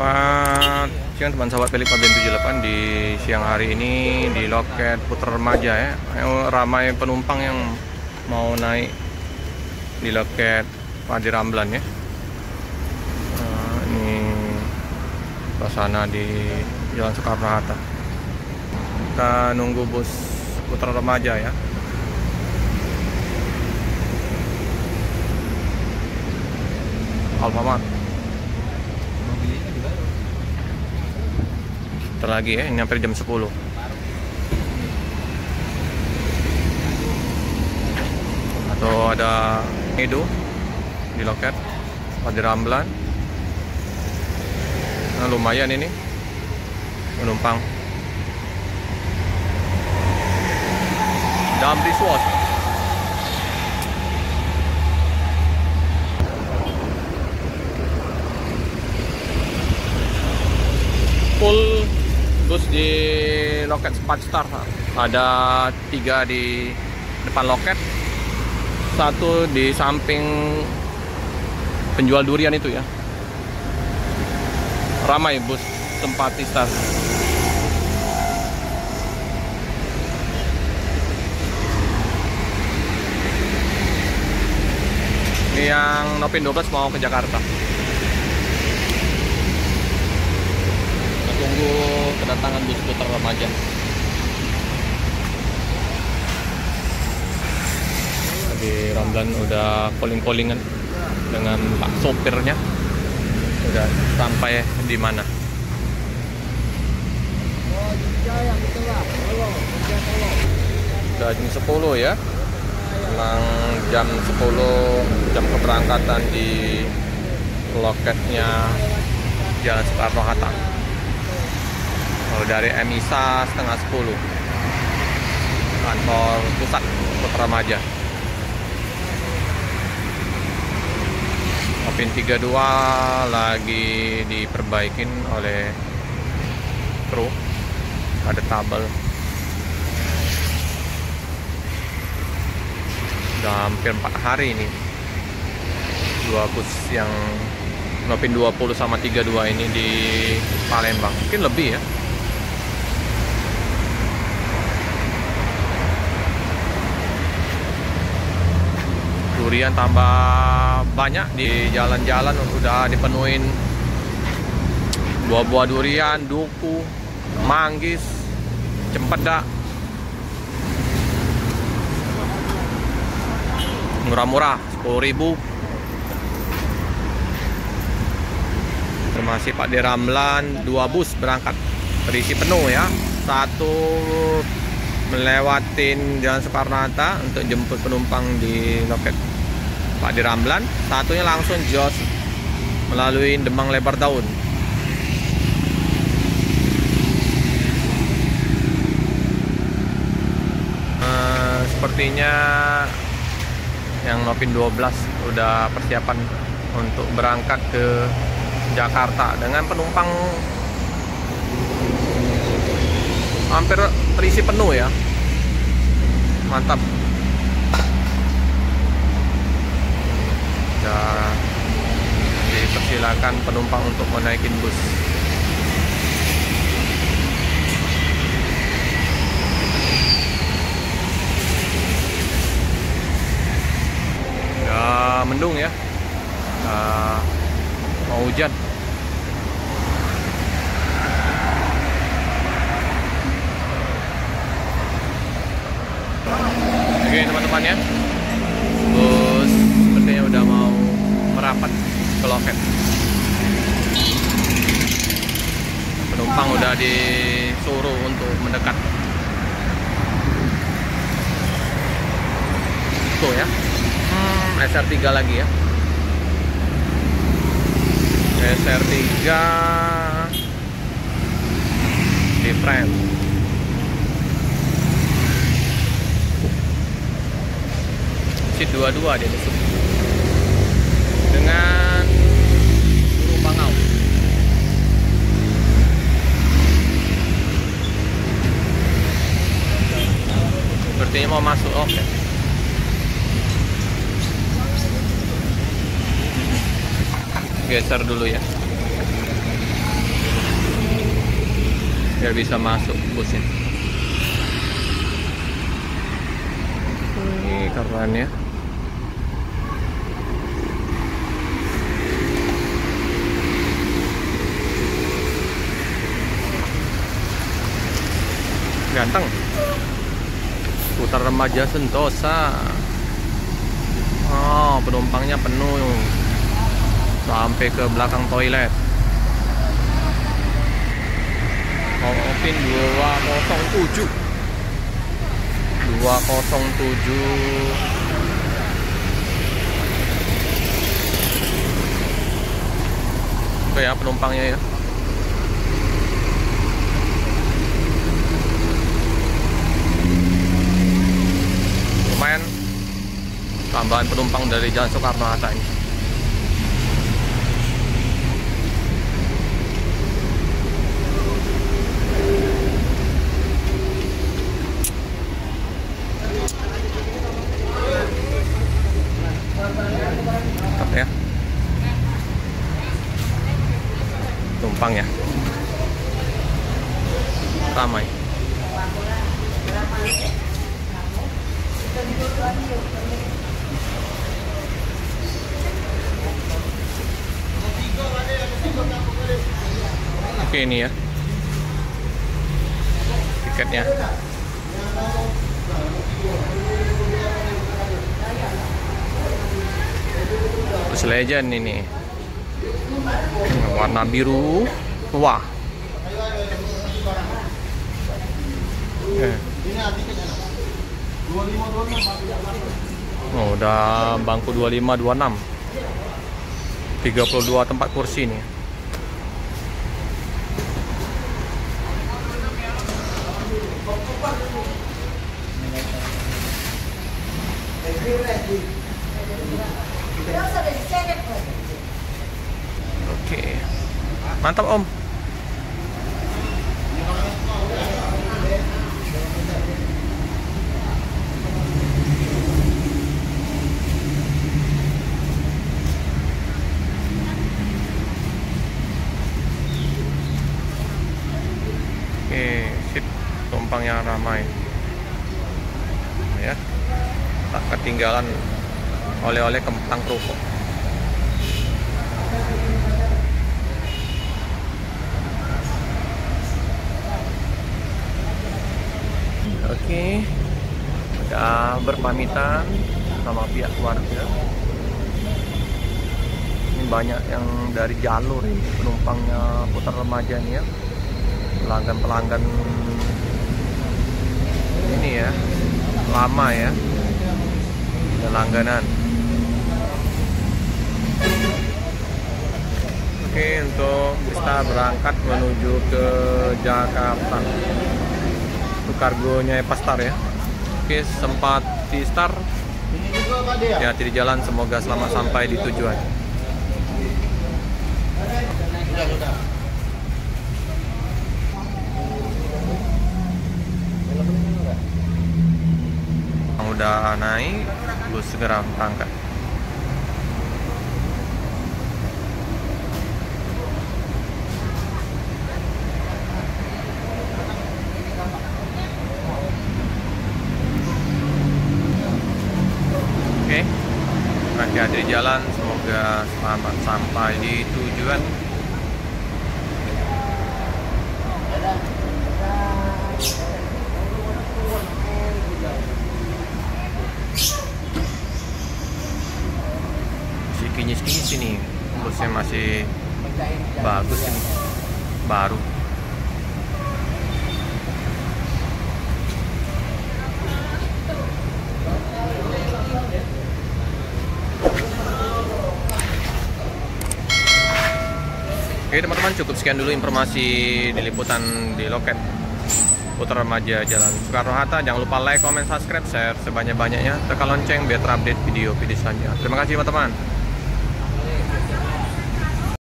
Selamat siang teman sahabat Philip Aben 78. Di siang hari ini di loket Putra Remaja ya, ramai penumpang yang mau naik di loket Padi Ramlan ya. Ini suasana di Jalan Soekarno-Hatta. Kita nunggu bus Putra Remaja ya. Alfamart. Bentar lagi ya, ini hampir jam 10. Atau ada Edo di loket Padi Ramlan. Nah, lumayan ini penumpang. Damri Swat. Full bus di loket 4 star. Ada 3 di depan loket, 1 di samping penjual durian itu ya. Ramai bus 4 star. Ini yang Nopin 12 mau ke Jakarta. Tunggu kedatangan bus Putra Remaja. Di Ramlan udah calling-callingan dengan Pak sopirnya. Udah sampai di mana? Udah jam 10 ya. Memang jam 10 jam keberangkatan di loketnya Jalan Soekarno-Hatta. Kalau dari MISA setengah 10, kantor pusat Putra Remaja. Opin 32 lagi diperbaikin oleh kru, ada tabel. Udah hampir 4 hari ini 2 bus yang Nopin 20 sama 32 ini di Palembang, mungkin lebih ya. Durian tambah banyak di jalan-jalan, udah dipenuhin buah-buah durian, duku, manggis, cempedak. Murah-murah, 10.000. Masih Padi Ramlan 2 bus berangkat terisi penuh ya. 1 melewatin Jalan Soekarno-Hatta untuk jemput penumpang di loket Padi Ramlan. 1-nya langsung jos melalui Demang Lebar Daun. Sepertinya yang Nopin 12 udah persiapan untuk berangkat ke Jakarta dengan penumpang hampir terisi penuh ya. Mantap. Ya, dipersilakan penumpang untuk menaikin bus. Ya, mendung ya. Mau hujan. Oke teman-teman ya, bus sepertinya udah mau merapat ke loket. Penumpang udah disuruh untuk mendekat. Tuh ya, SR3 lagi ya. SR3 different. Seat 22 dia masuk dengan guru Bangau. Sepertinya mau masuk. Oke. Geser dulu ya. biar bisa masuk busnya. Ini keren ya. Ganteng. Putar Remaja Sentosa. Oh, penumpangnya penuh sampai ke belakang toilet. Opin 207. 207. Oke ya penumpangnya ya. Lumayan tambahan penumpang dari Jalan Soekarno-Hatta ini. Mantap ya penumpang ya, ramai. Oke ini ya tiketnya. Bus Legend ini warna biru. Wah. Oh, udah bangku 25 26. 32 tempat kursi nih. Oke. Mantap, Om. Oke, sip. Penumpangnya ramai. Ya. Tak ketinggalan oleh-oleh kentang kerupuk. Oke, udah berpamitan sama pihak keluarga. Ini banyak yang dari jalur ini penumpangnya Putar Remaja ini ya, pelanggan-pelanggan ini ya, lama ya, langganan. Oke, untuk kita berangkat menuju ke Jakarta. Itu kargonya Epastar ya. Oke, sempat di start. Hati-hati di jalan, semoga selamat sampai di tujuan. Udah naik, bus segera berangkat. Oke, hati-hati di jalan, semoga selamat sampai di tujuan. Masih kinyis-kinyis ini, busnya masih bagus ini, baru. Oke teman-teman, cukup sekian dulu informasi di liputan di loket Putar Remaja Jalan Soekarno-Hatta. Jangan lupa like, comment, subscribe, share sebanyak-banyaknya, tekan lonceng biar terupdate video-video selanjutnya. Terima kasih teman-teman.